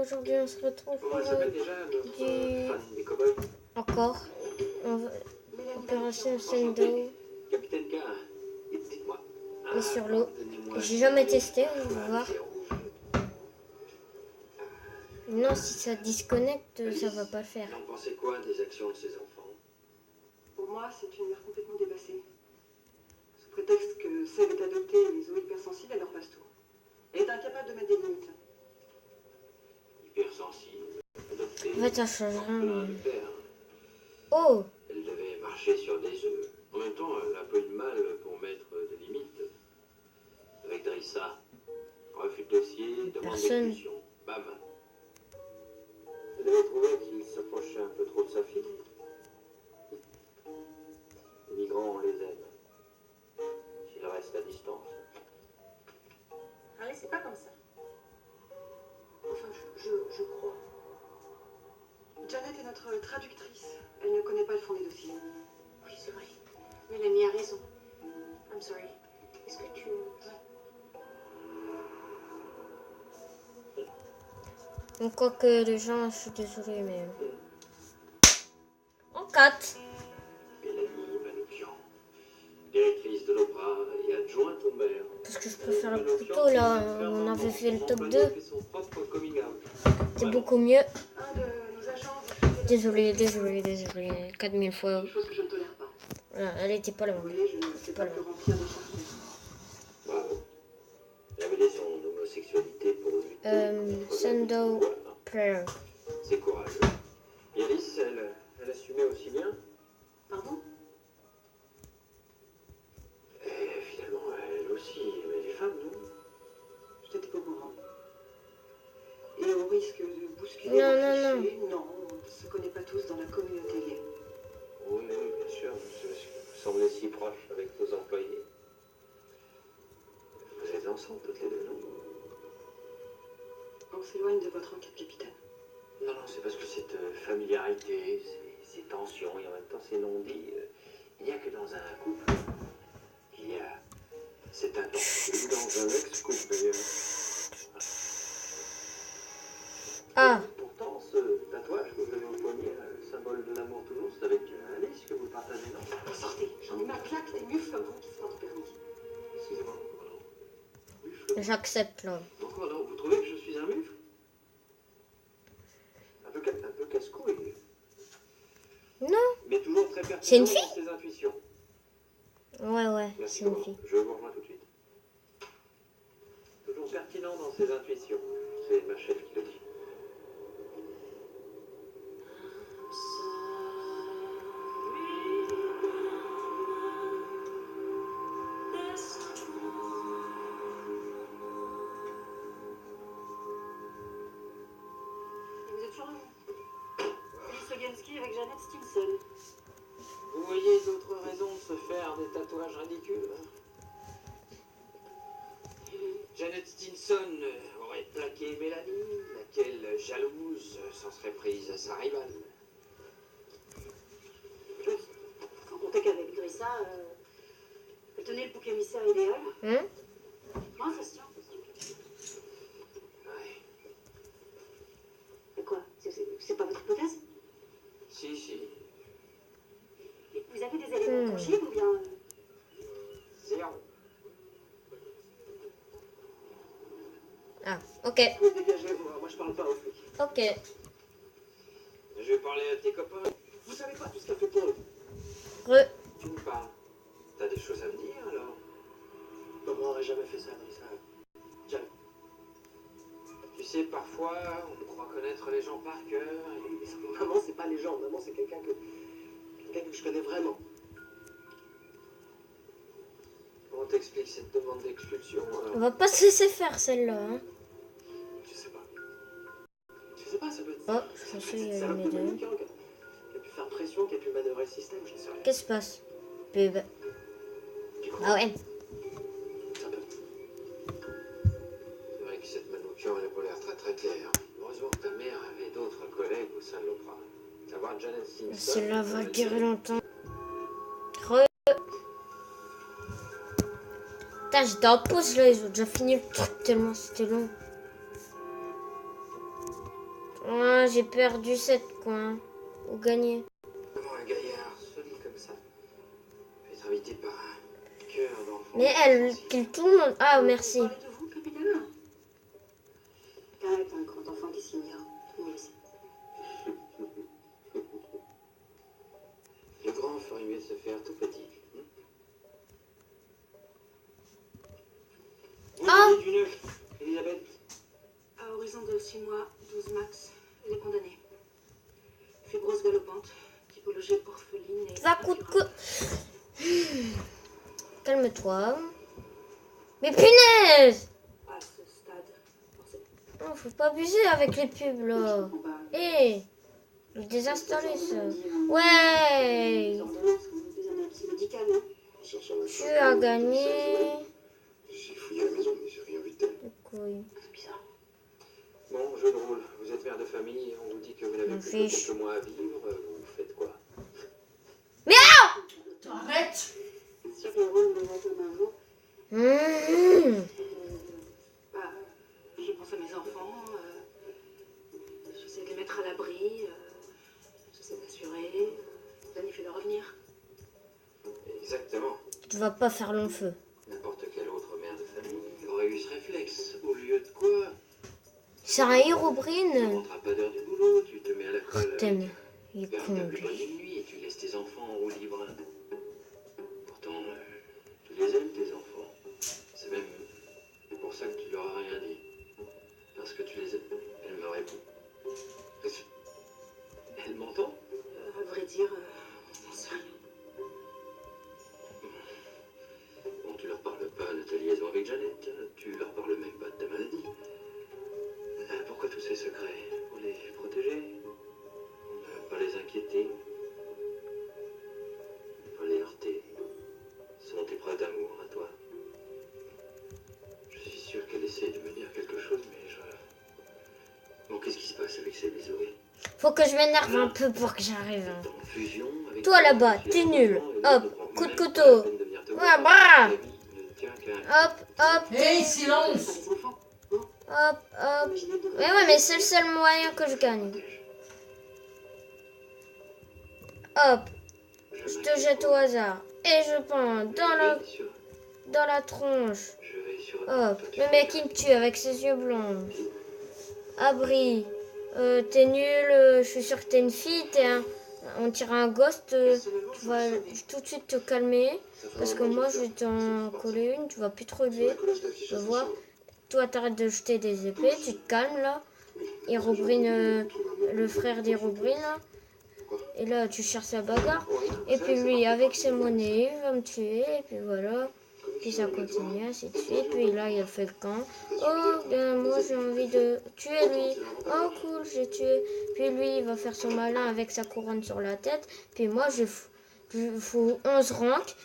Aujourd'hui, on se retrouve pour Comment elle s'appelle déjà, notre fan des cowboys? encore Opération Sendo Capitaine K, dites-moi. et sur l'eau. Donnez-moi J'ai jamais ce testé, on va cheval voir. qui est rouge. Non, si ça disconnecte, ça va pas le faire. Vous en pensez quoi des actions de ces enfants? Pour moi, c'est une mère complètement dépassée. Sous prétexte que Sève est adoptée et les eaux hypersensibles, elle leur passe tout. Elle est incapable de mettre des limites. Hypersensible, adoptée, En fait, ça change rien. orphelin de père. Oh! Elle devait marcher sur des œufs. En même temps, elle a pas eu de mal pour mettre des limites. Avec Drissa, refus de dossier, demande Personne. d'expulsion. Bam. Vous avez trouvé qu'il s'approchait un peu trop de sa fille. Les migrants, on les aime. S'ils restent à distance. Allez, c'est pas comme ça. Enfin, je crois. Janet est notre traductrice. Elle ne connaît pas le fond des dossiers. Oui, c'est vrai. Mélanie a raison. I'm sorry. Est-ce que tu... Donc, quoi que les gens, je suis désolée, mais... En 4. Mélanie Manoukian, directrice de l'opéra et adjointe au maire. Parce que je préfère le plus tôt, là. On avait fait le top 2. C'est beaucoup mieux. Un de nos agents diffusait Désolée. 4000 fois. des choses que je ne tolère pas. Voilà, elle était pas là. Vous voyez, je ne sais pas que remplir des chartes. Bravo. Révéler son homosexualité pour lutter contre la Sendo victoire. Prayer. C'est courageux. Et Alice, elle assumait aussi bien. Pardon? Et finalement, elle aussi aimait les femmes, non? Je n'étais pas au courant. Et au risque de bousculer Non, vos non, clichés, non, on ne se connaît pas tous dans la communauté gay. Oui, bien sûr. Vous semblez si proche avec vos employés. Vous êtes ensemble toutes les deux, non? On s'éloigne de votre enquête, capitaine. Non, c'est parce que cette familiarité, ces tensions et en même temps ces non-dits, il n'y a que dans un couple qu'il y a cette intensité. Dans un ex-couple, d'ailleurs. Ah! Pourtant, ce tatouage que vous avez au poignet, symbole de l'amour toujours, c'est avec Alice que vous le partagez, non? Sortez, j'en ai ma claque des mufles comme vous qui se portent permis. Excusez-moi, commandant. Mufle. J'accepte, là. Non, commandant, vous trouvez que je suis un mufle? Un peu casse-couille. Non! Mais toujours très C'est une pertinent dans ses intuitions. Ouais, Merci, c'est une commandant. fille. Je vous rejoins tout de suite. Toujours pertinent dans ses intuitions. C'est ma chef qui le dit. Vous êtes toujours Alice Ogenski avec Janet Stinson. Vous voyez d'autres raisons de se faire des tatouages ridicules? Janet Stinson aurait plaqué Mélanie, laquelle, jalouse, s'en serait prise à sa rivale. Sans compter qu'avec Drissa, elle tenait le bouc émissaire idéal. Hein? Moi, ça se tient. Ouais. Mais quoi? C'est pas votre hypothèse? Si. Et vous avez des éléments tangibles ou bien... Zéro. Ah, ok. Vous dégagez, moi je parle pas aux flics. Ok. Je vais parler à tes copains. Vous savez pas tout ce qu'a fait Paul. Re. Tu me parles. T'as des choses à me dire alors? Maman n'aurait jamais fait ça, Drissa. Jamais. Tu sais, parfois, on croit connaître les gens par cœur. Et... Maman, c'est pas les gens. Maman, c'est quelqu'un que je connais vraiment. Comment t'expliques cette demande d'expulsion alors? On va pas se laisser faire celle-là, hein. Je sais pas. Je sais pas, ça peut être... Oh, je sais, il y a salope mes de deux. Manoukian qui a pu faire pression, qui a pu manœuvrer le système, je ne sais rien. Qu'est-ce qui se passe? Pub. Tu crois? Ah ouais. Ça peut. C'est vrai que cette Manoukian, elle n'a pas l'air très claire. Heureusement que ta mère avait d'autres collègues au sein de l'opéra. Savoir Janet Stinson... Celle-là va durer longtemps. Re. Putain, j'étais en pause là, ils ont déjà fini le truc tellement c'était long. Ah, j'ai perdu cette coin. Ou gagné. Comment un gaillard solide comme ça peut être habité par un cœur d'enfant? Mais elle kill tout le monde. Ah, merci. Vous parlez de vous, capitaine? Garrett, un grand enfant qui s'ignore. Tout le monde le sait. Le grand ferait mieux de se faire tout petit. Ah. Du neuf, Elisabeth. À horizon de 6 mois, 12 max, elle est condamnée. Fibrose galopante, typologie orpheline et... Va coup de coup. Calme-toi. Mais punaise! À ce stade, forcément. Oh, faut pas abuser avec les pubs Je là. comprends pas. Hé! J'ai désinstallé ça. Ouais! Les ordonnances ont des analyses médicales, hein. Tu as gagné. J'ai fouillé la maison, mais j'ai rien vu de tel. Les couilles. C'est bizarre. Bon, jeu de rôle. Vous êtes mère de famille et on vous dit que vous n'avez M'en plus que fiche. quelques mois à vivre. Vous faites quoi? Arrête! Sur le rôle de votre maman, bah, je pense à mes enfants, j'essaie de les mettre à l'abri, j'essaie d'assurer, planifier leur avenir. Exactement. Tu vas pas faire long feu. N'importe quelle autre mère de famille aurait eu ce réflexe. Au lieu de quoi? C'est un Tu Hérobrine. rentres à pas d'heure du boulot, tu te mets à la Oh, colle. t'aimes. Il est Vers con ta plus lui. bonne nuit et tu laisses tes enfants en roue libre. Pourtant, tu les aimes, tes enfants. C'est même pour ça que tu leur as rien dit. Parce que tu les aimes. Elle me répond. Elle m'entend? À vrai dire, j'en sais rien. Bon, tu leur parles pas de ta liaison avec Jeannette. Tu leur parles même pas de ta maladie. Pourquoi tous ces secrets? Pour les protéger? Pas les inquiéter? Pas les heurter? Ce sont tes preuves d'amour à toi. Je suis sûr qu'elle essaie de me dire quelque chose, mais je... Bon, qu'est-ce qui se passe avec ces Zoé? Faut que je m'énerve un peu pour que j'arrive. hein. T'es en fusion avec Toi là-bas, tu es t'es un nul. enfant et Hop, l'autre ne prend coup de même couteau. pas la peine de venir te Ouais, voir. bah. La vie ne tient qu'à un- Hop, hop, Hey, Pas silence! les enfants, non? hop, hop. Imaginez le Mais ouais, mais c'est le seul moyen que je gagne. Hop, je te jette au hasard. Et je prends dans la tronche. Je vais sur... Hop, le mec il me tue avec ses yeux blancs. Abri, t'es nul, je suis sûre que t'es une fille, on tire un ghost, tu vas tout de suite te calmer. Parce que moi je vais t'en coller une, tu vas plus te relever. Je vois. Toi t'arrêtes de jeter des épées, tu te calmes là. Hérobrine, le frère d'Hérobrine là. Et là tu cherches la bagarre. Et puis lui avec ses monnaies il va me tuer. Et puis voilà. Puis ça continue ainsi de suite. Puis là il a fait le camp. Oh ben moi j'ai envie de tuer lui. Oh cool j'ai tué. Puis lui il va faire son malin avec sa couronne sur la tête. Puis moi je fous 11 ranks.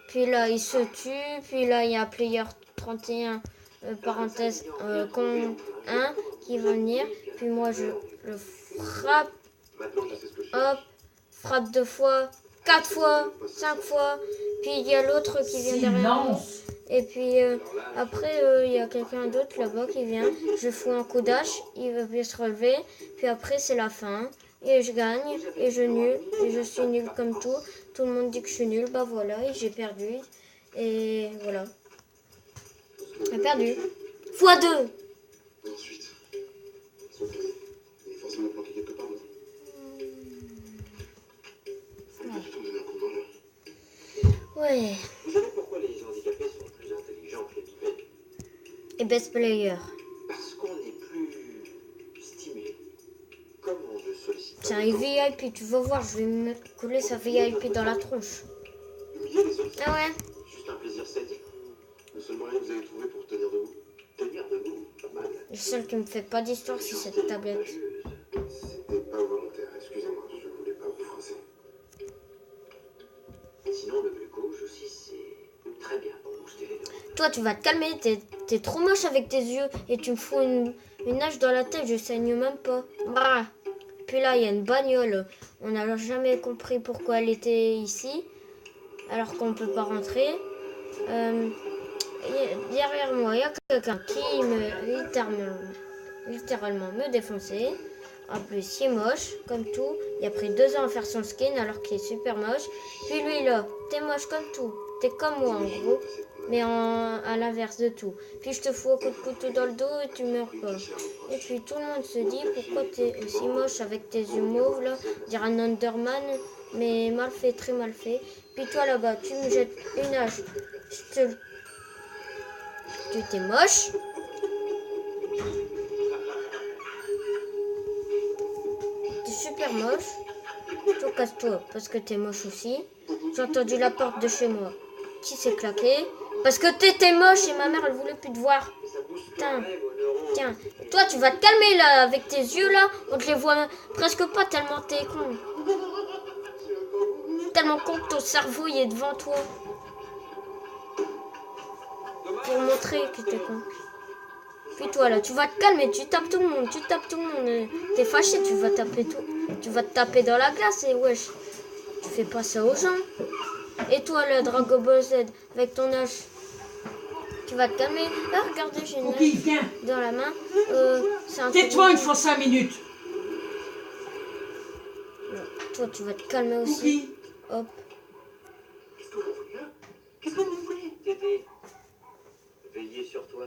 Puis là il se tue. Puis là il y a player 31 parenthèse con 1 qui va venir. Puis moi je le frappe. Maintenant, je sais ce que je Hop, frappe 2 fois, 4 fois, 5 fois. Puis il y a l'autre qui vient derrière moi. Silence! Et puis après, il y a quelqu'un d'autre là-bas qui vient. Je fous un coup d'âge, il va bien se relever. Puis après, c'est la fin. Et je gagne, et je nul, et je suis nul comme tout. Tout le monde dit que je suis nul, bah voilà, et j'ai perdu. Et voilà. J'ai perdu. Fois 2. Et ensuite, son cahier. Il est forcément planqué quelque part, non? On peut tout me donner un coup de main, là. Ouais. Vous savez pourquoi les handicapés sont plus intelligents que les bipèdes? Et best player. Parce qu'on est plus stimulé. Comme on ne sollicite pas C'est un le temps, VIP, tu vas voir, je vais me coller sa VIP dans la tronche. Humilier les autres, Ah ouais? juste un plaisir sadique. le seul moyen que vous avez trouvé pour tenir debout. Tenir debout, pas mal. Le seul qui me fait pas d'histoire, c'est cette tablette. C'était pas volontaire, excusez-moi, je voulais pas vous froisser. Sinon, le glucose aussi, c'est très bien pour booster les neurones. Toi, tu vas te calmer, t'es trop moche avec tes yeux et tu me fous une hache dans la tête, je saigne même pas. Brah. Puis là, il y a une bagnole. On n'a jamais compris pourquoi elle était ici, alors qu'on peut pas rentrer. Derrière moi, il y a quelqu'un qui me littéralement littéralement me défoncer. En plus, il est moche, comme tout. Il a pris 2 ans à faire son skin alors qu'il est super moche. Puis lui là, t'es moche comme tout. T'es comme moi en gros, mais à l'inverse de tout. Puis je te fous un coup de couteau dans le dos et tu meurs pas. Et puis tout le monde se dit pourquoi t'es aussi moche avec tes yeux mauves là, dire un Underman, mais mal fait, très mal fait. Puis toi là-bas, tu me jettes une hache. Tu t'es moche. T'es super moche. Toi, casse-toi, parce que t'es moche aussi. J'ai entendu la porte de chez moi qui s'est claquée. Parce que t'étais moche et ma mère, elle voulait plus te voir. Putain. Tiens. Toi, tu vas te calmer là, avec tes yeux là. On te les voit presque pas tellement t'es con. Tellement con que ton cerveau il est devant toi. Pour montrer que t'es con. Puis toi là, tu vas te calmer, tu tapes tout le monde, T'es fâché, tu vas taper tout. Tu vas te taper dans la glace et wesh. Tu fais pas ça aux gens. Et toi le Dragon Ball Z avec ton hache. Tu vas te calmer. Ah, regardez, j'ai une hache dans la main. Tais-toi une fois 5 minutes. Toi, tu vas te calmer aussi. Hop. Qu'est-ce que vous voulez, Tété? Veiller sur toi.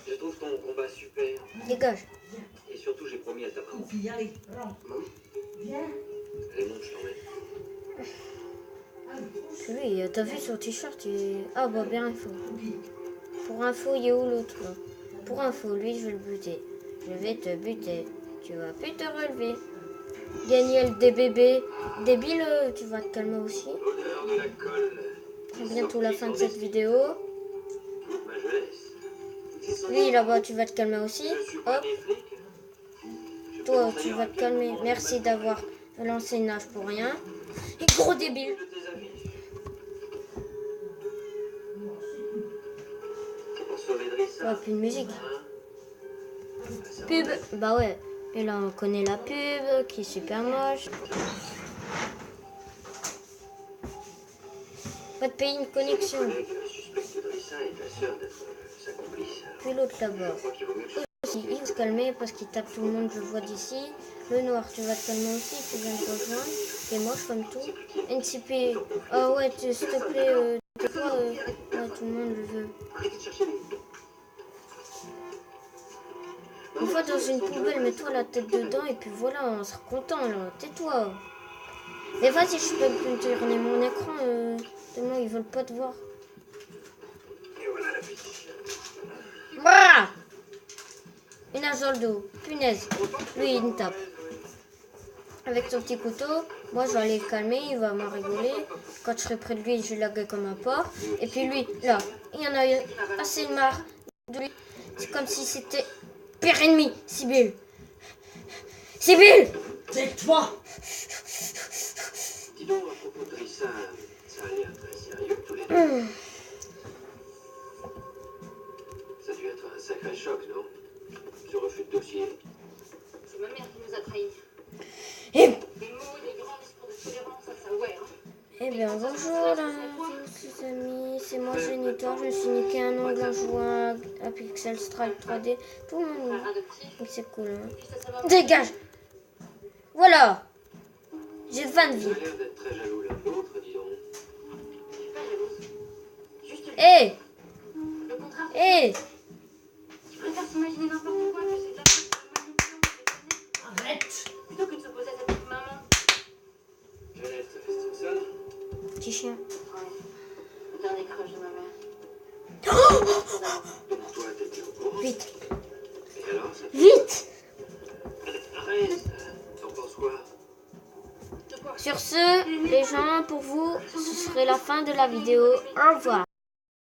Je trouve ton combat super. Dégage. Et surtout, j'ai promis à ta maman. Allez, viens. Raymond, je t'emmène. Lui, t'as vu son t-shirt Ah bah bien info. Pour info, il est où l'autre là? Pour info, lui, je vais le buter. Je vais te buter. Tu vas plus te relever. Daniel, des bébés. Débile, tu vas te calmer aussi. L'odeur de la colle. C'est bientôt la fin de cette vidéo. Ma jeunesse. Lui, là-bas, tu vas te calmer aussi. Je suis pas Hop. des flics. Toi, tu vas te calmer. Merci d'avoir lancé une hache pour rien. Et gros débile. De tes avis. C'est pour sauver Drissa. Ouais, plus de musique. Hein? Pub. Bah ouais. Et là, on connaît la pub qui est super moche. Pas de payer une connexion. Mon collègue suspecte Drissa et ta sœur d'être sa complice. Puis l'autre là-bas. Je crois qu'il vaut mieux que Aussi, il va se calmer parce qu'il tape tout le monde, je le vois d'ici. Le noir, tu vas te calmer aussi, tu viens de rejoindre. T'es moche comme tout. NCP, ah ouais, s'il te plaît, t'es quoi ouais, tout le monde le veut. arrêtez de chercher les... Une fois dans une poubelle, mets-toi la tête dedans et puis voilà, on sera content là. Tais-toi. Mais vas-y, je peux plus tourner mon écran, tellement ils veulent pas te voir. Et voilà la petite. Brrr. Une hache dans le dos. Punaise. Lui, il me tape. Avec son petit couteau, moi je vais aller le calmer, il va m'en rigoler. Quand je serai près de lui, je vais laguer comme un porc. Et puis lui, là, il y en a assez marre de lui. C'est comme si c'était pire ennemi, Sibylle. Sibylle! Tais-toi. Dis donc, à propos de Drissa, ça a l'air très sérieux tous les deux. Ça a dû être un sacré choc, non? Ce refus de dossier. C'est ma mère qui nous a trahis. Et... Des mots, des grands discours de tolérance, ça ouais, hein. Eh bien bonjour là, les amis, c'est moi Génitor, je me suis niqué un ongle en jouant à Pixel Strike 3D. Tout le monde, Frère adoptif, donc c'est cool. Hein. puis ça va. Dégage! Voilà! J'ai 20 Ça vies. a l'air d'être très jaloux l'un de l'autre, dis donc. Je suis pas jalouse. Juste Hé! le contraire. Hé! Tu préfères s'imaginer n'importe quoi que c'est de la faute de manipulation de déconner, Arrête. plutôt que de s'opposer à sa petite maman. Jeannette, Stevenson, Petit chien. Ouais, le dernier crush de ma mère. donc toi, t'étais au courant. Vite! Et alors, ça fait... Vite! Arrête. T'en penses quoi? De quoi? Sur ce, les gens, pour vous, ce serait la fin de la vidéo. Au revoir!